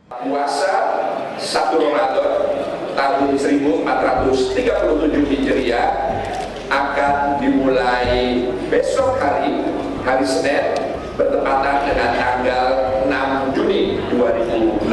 Puasa 1 Ramadan tahun 1437 Hijriah akan dimulai besok hari Senin bertepatan dengan tanggal 6 Juni 2016.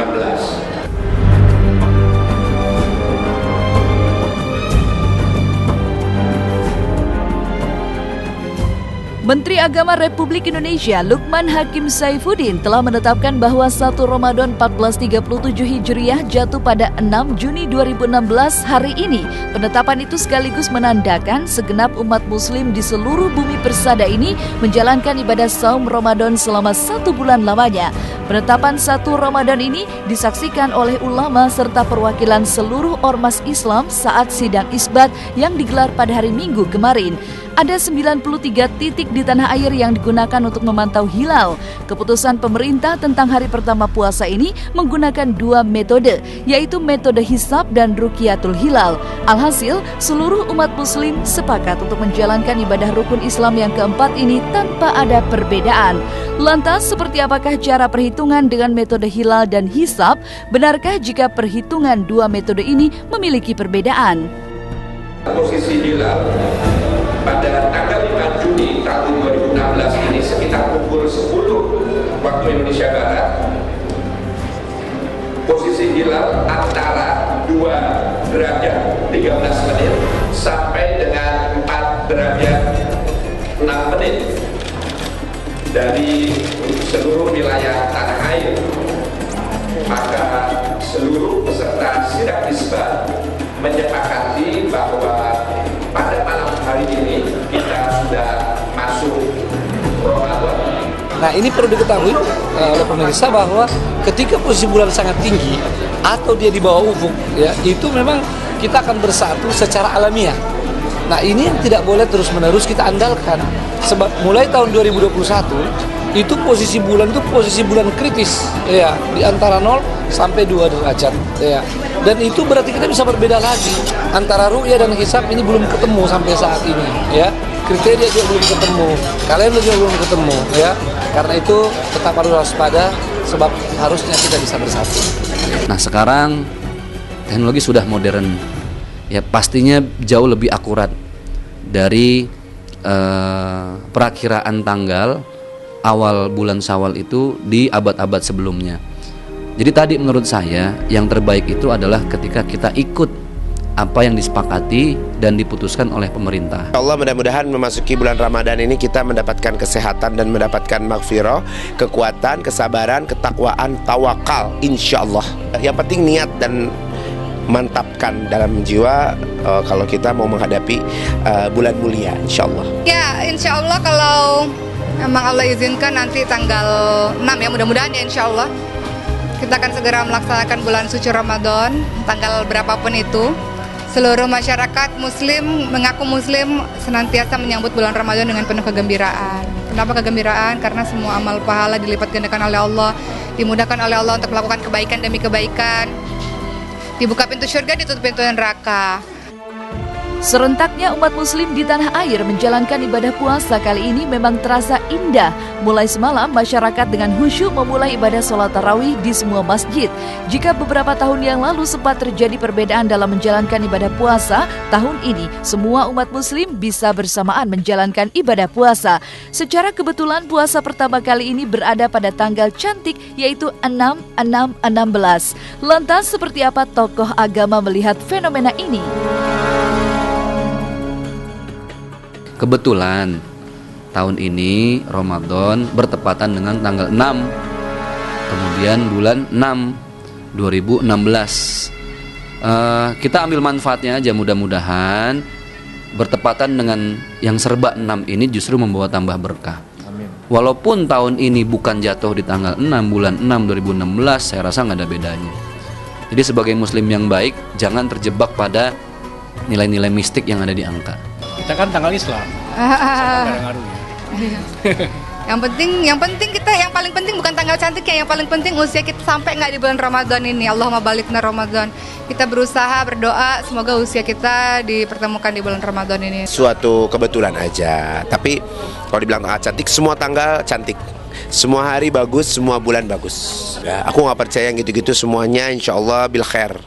Menteri Agama Republik Indonesia Lukman Hakim Saifuddin telah menetapkan bahwa 1 Ramadan 1437 Hijriah jatuh pada 6 Juni 2016 hari ini. Penetapan itu sekaligus menandakan segenap umat muslim di seluruh bumi persada ini menjalankan ibadah saum Ramadan selama 1 bulan lamanya. Penetapan 1 Ramadan ini disaksikan oleh ulama serta perwakilan seluruh ormas Islam saat sidang isbat yang digelar pada hari Minggu kemarin. Ada 93 titik di tanah air yang digunakan untuk memantau hilal. Keputusan pemerintah tentang hari pertama puasa ini menggunakan 2 metode, yaitu metode hisab dan ruqyatul hilal. Alhasil, seluruh umat muslim sepakat untuk menjalankan ibadah rukun Islam yang keempat ini tanpa ada perbedaan. Lantas, seperti apakah cara perhitungan dengan metode hilal dan hisab? Benarkah jika perhitungan 2 metode ini memiliki perbedaan? Posisi hilal pada tanggal 5 Juni tahun 2016 ini sekitar pukul 10 waktu Indonesia Barat. Posisi hilal antara 2 derajat 13 menit sampai dengan 4 derajat 6 menit dari seluruh wilayah tanah air. Maka seluruh peserta sidang isbat menyepakati bahwa pada malam hari ini kita sudah masuk Ramadan. Nah, ini perlu diketahui oleh pemirsa bahwa ketika posisi bulan sangat tinggi atau dia di bawah ufuk, ya, itu memang kita akan bersatu secara alamiah. Nah, ini yang tidak boleh terus-menerus kita andalkan. Sebab mulai tahun 2021 itu posisi bulan kritis, ya, di antara 0 sampai 2 derajat, ya. Dan itu berarti kita bisa berbeda lagi antara ru'yah dan hisab ini belum ketemu sampai saat ini, ya. Kriteria juga belum ketemu, kalian juga belum ketemu, ya. Karena itu tetap harus waspada sebab harusnya kita bisa bersatu. Nah, sekarang teknologi sudah modern, ya, pastinya jauh lebih akurat dari perakiraan tanggal awal bulan Syawal itu di abad-abad sebelumnya. Jadi tadi menurut saya yang terbaik itu adalah ketika kita ikut apa yang disepakati dan diputuskan oleh pemerintah. Allah, mudah-mudahan memasuki bulan Ramadan ini kita mendapatkan kesehatan dan mendapatkan maghfirah, kekuatan, kesabaran, ketakwaan, tawakal, insya Allah. Yang penting niat dan mantapkan dalam jiwa kalau kita mau menghadapi bulan mulia, insya Allah. Ya, insya Allah kalau memang Allah izinkan nanti tanggal 6 ya, mudah-mudahan ya insya Allah. Kita akan segera melaksanakan bulan suci Ramadan, tanggal berapapun itu. Seluruh masyarakat muslim, mengaku muslim, senantiasa menyambut bulan Ramadan dengan penuh kegembiraan. Kenapa kegembiraan? Karena semua amal pahala dilipat gandakan oleh Allah, dimudahkan oleh Allah untuk melakukan kebaikan demi kebaikan. Dibuka pintu surga, ditutup pintu neraka. Serentaknya umat muslim di tanah air menjalankan ibadah puasa kali ini memang terasa indah. Mulai semalam masyarakat dengan khusyuk memulai ibadah sholat tarawih di semua masjid. Jika beberapa tahun yang lalu sempat terjadi perbedaan dalam menjalankan ibadah puasa, tahun ini semua umat muslim bisa bersamaan menjalankan ibadah puasa. Secara kebetulan puasa pertama kali ini berada pada tanggal cantik, yaitu 6/6/16. Lantas seperti apa tokoh agama melihat fenomena ini? Kebetulan tahun ini Ramadan bertepatan dengan tanggal 6, kemudian bulan 6 2016. Kita ambil manfaatnya aja, mudah-mudahan bertepatan dengan yang serba 6 ini justru membawa tambah berkah. Amin. Walaupun tahun ini bukan jatuh di tanggal 6 bulan 6 2016, saya rasa nggak ada bedanya. Jadi sebagai muslim yang baik, jangan terjebak pada nilai-nilai mistik yang ada di angka. Kita kan tanggal Islam, nggak ngaruh ya. Yang penting kita, yang paling penting bukan tanggal cantiknya, yang paling penting usia kita sampai nggak di bulan Ramadan ini. Allahumma balikna Ramadan. Kita berusaha berdoa semoga usia kita dipertemukan di bulan Ramadan ini. Suatu kebetulan aja. Tapi kalau dibilang tanggal cantik, semua tanggal cantik. semua hari bagus, semua bulan bagus. Ya, aku nggak percaya yang gitu-gitu, semuanya insya Allah bil khair.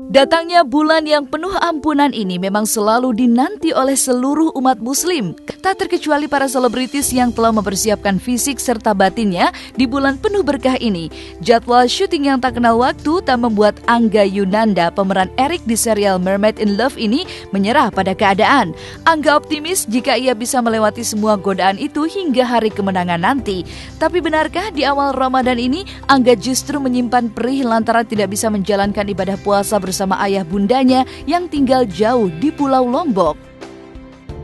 Datangnya bulan yang penuh ampunan ini memang selalu dinanti oleh seluruh umat muslim. Tak terkecuali para selebritis yang telah mempersiapkan fisik serta batinnya di bulan penuh berkah ini. Jadwal syuting yang tak kenal waktu tak membuat Angga Yunanda, pemeran Eric di serial Mermaid in Love ini, menyerah pada keadaan. Angga optimis jika ia bisa melewati semua godaan itu hingga hari kemenangan nanti. Tapi benarkah di awal Ramadan ini Angga justru menyimpan perih lantaran tidak bisa menjalankan ibadah puasa bersama ayah bundanya yang tinggal jauh di Pulau Lombok?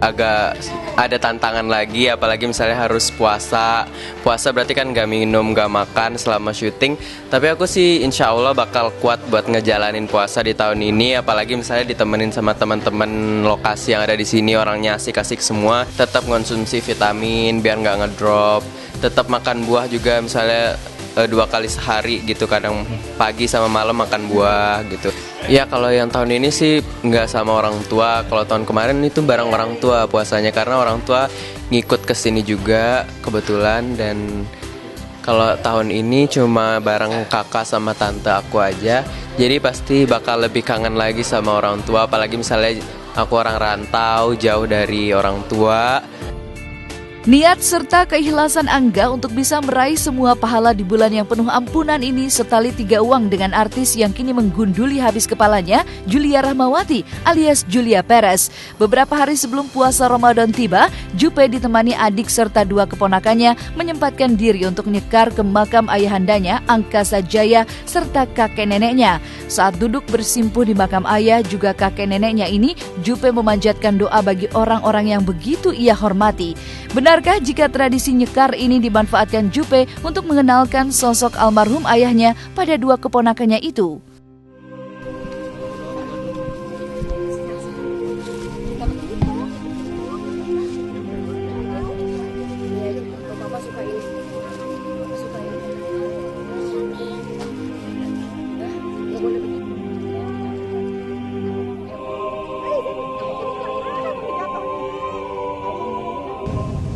Agak ada tantangan lagi, apalagi misalnya harus puasa berarti kan gak minum, gak makan selama syuting. Tapi aku sih insya Allah bakal kuat buat ngejalanin puasa di tahun ini, apalagi misalnya ditemenin sama teman-teman lokasi yang ada di sini, orangnya asik-asik semua. Tetap konsumsi vitamin biar gak ngedrop, tetap makan buah juga misalnya 2 kali sehari gitu, kadang pagi sama malam makan buah gitu. Ya kalau yang tahun ini sih nggak sama orang tua. Kalau tahun kemarin itu bareng orang tua puasanya, karena orang tua ngikut kesini juga kebetulan. Dan kalau tahun ini cuma bareng kakak sama tante aku aja, jadi pasti bakal lebih kangen lagi sama orang tua. Apalagi misalnya aku orang rantau jauh dari orang tua. Niat serta keikhlasan Angga untuk bisa meraih semua pahala di bulan yang penuh ampunan ini setali 3 uang dengan artis yang kini menggunduli habis kepalanya, Julia Rahmawati alias Julia Perez. Beberapa hari sebelum puasa Ramadan tiba, Jupe ditemani adik serta 2 keponakannya menyempatkan diri untuk nyekar ke makam ayahandanya, Angkasa Jaya, serta kakek neneknya. Saat duduk bersimpuh di makam ayah juga kakek neneknya ini, Jupe memanjatkan doa bagi orang-orang yang begitu ia hormati. Benarkah jika tradisi nyekar ini dimanfaatkan Jupe untuk mengenalkan sosok almarhum ayahnya pada 2 keponakannya itu?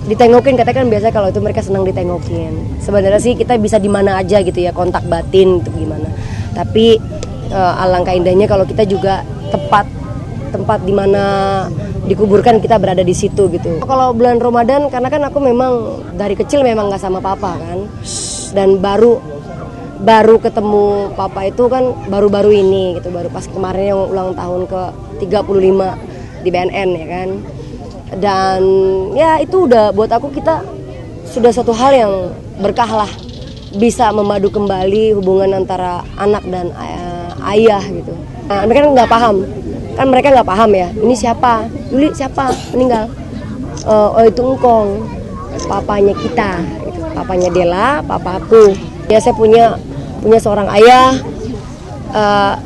Ditengokin, katanya kan biasa kalau itu mereka senang ditengokin. Sebenarnya sih kita bisa di mana aja gitu ya, kontak batin itu gimana. Tapi alangkah indahnya kalau kita juga tempat di mana dikuburkan kita berada di situ gitu. Kalau bulan Ramadan, karena kan aku memang dari kecil memang nggak sama papa kan, dan baru ketemu papa itu kan baru-baru ini gitu, baru pas kemarin yang ulang tahun ke 35 di BNN ya kan. Dan ya itu udah buat aku, kita sudah satu hal yang berkah lah, bisa memadu kembali hubungan antara anak dan ayah gitu. Nah, mereka nggak paham ya, ini siapa, Yuli siapa meninggal, oh itu engkong, papanya kita gitu. Papanya Dela, papa aku. Ya saya punya seorang ayah,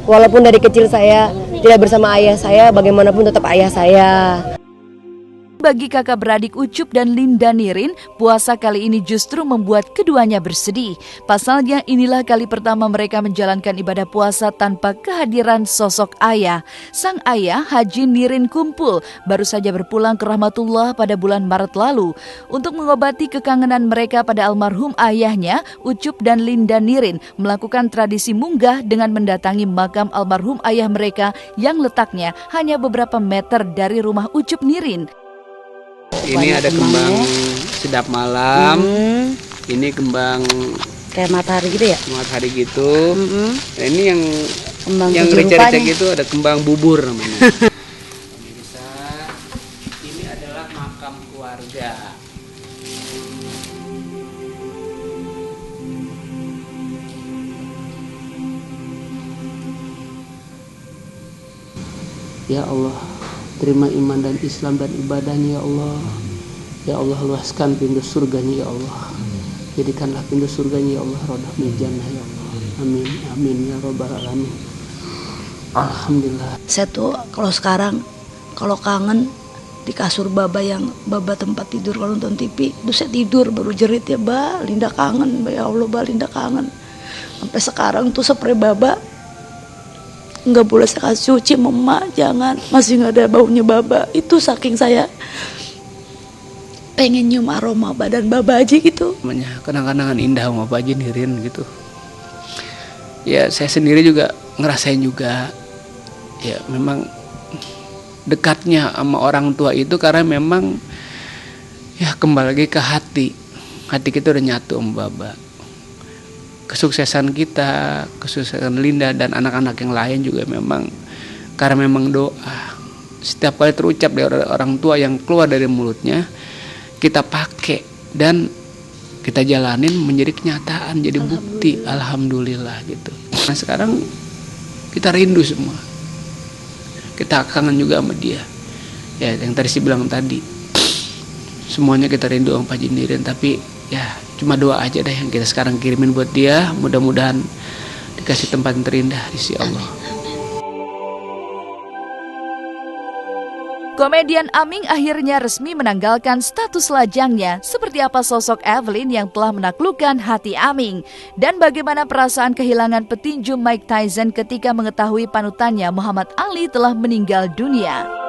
walaupun dari kecil saya tidak bersama ayah saya, bagaimanapun tetap ayah saya. Bagi kakak beradik Ucup dan Linda Nirin, puasa kali ini justru membuat keduanya bersedih. Pasalnya inilah kali pertama mereka menjalankan ibadah puasa tanpa kehadiran sosok ayah. Sang ayah, Haji Nirin Kumpul, baru saja berpulang ke rahmatullah pada bulan Maret lalu. Untuk mengobati kekangenan mereka pada almarhum ayahnya, Ucup dan Linda Nirin melakukan tradisi munggah dengan mendatangi makam almarhum ayah mereka yang letaknya hanya beberapa meter dari rumah Ucup Nirin. Ini ada kembang sedap malam, ini kembang Kayak matahari gitu ya? matahari gitu. Nah, ini Kembang yang tujuh receh-receh rupanya. gitu ada kembang bubur namanya. Pemirsa, ini adalah makam keluarga. Ya Allah, terima iman dan Islam dan ibadahnya ya Allah. Ya Allah, luaskan pintu surganya ya Allah. Jadikanlah pintu surganya ya Allah rodah jannah ya Allah. Amin amin ya robbal alamin. Alhamdulillah. Saya tuh kalau sekarang kalau kangen di kasur baba yang baba tempat tidur kalau nonton TV, terus saya tidur baru jerit ya ba, Linda kangen, ya Allah ba, Linda kangen. Sampai sekarang tuh spray baba nggak boleh saya kasih cuci, mama jangan, masih nggak ada baunya baba. Itu saking saya pengen nyium aroma badan Baba aja gitu. Kenang-kenangan indah sama Pak Haji Nirin gitu. Ya saya sendiri juga ngerasain juga, ya memang dekatnya sama orang tua itu karena memang ya kembali lagi ke hati kita udah nyatu sama Baba. Kesuksesan kita, kesuksesan Linda dan anak-anak yang lain juga memang karena memang doa. Setiap kali terucap dari orang tua yang keluar dari mulutnya, kita pakai dan kita jalanin menjadi kenyataan, jadi bukti. Alhamdulillah gitu. Nah sekarang kita rindu semua, kita kangen juga sama dia. Ya yang tadi sih bilang tadi, semuanya kita rindu sama Pak Haji Nirin, tapi ya cuma doa aja deh yang kita sekarang kirimin buat dia. Mudah-mudahan dikasih tempat yang terindah di sisi Allah. Komedian Aming akhirnya resmi menanggalkan status lajangnya. Seperti apa sosok Evelyn yang telah menaklukkan hati Aming? Dan bagaimana perasaan kehilangan petinju Mike Tyson ketika mengetahui panutannya Muhammad Ali telah meninggal dunia?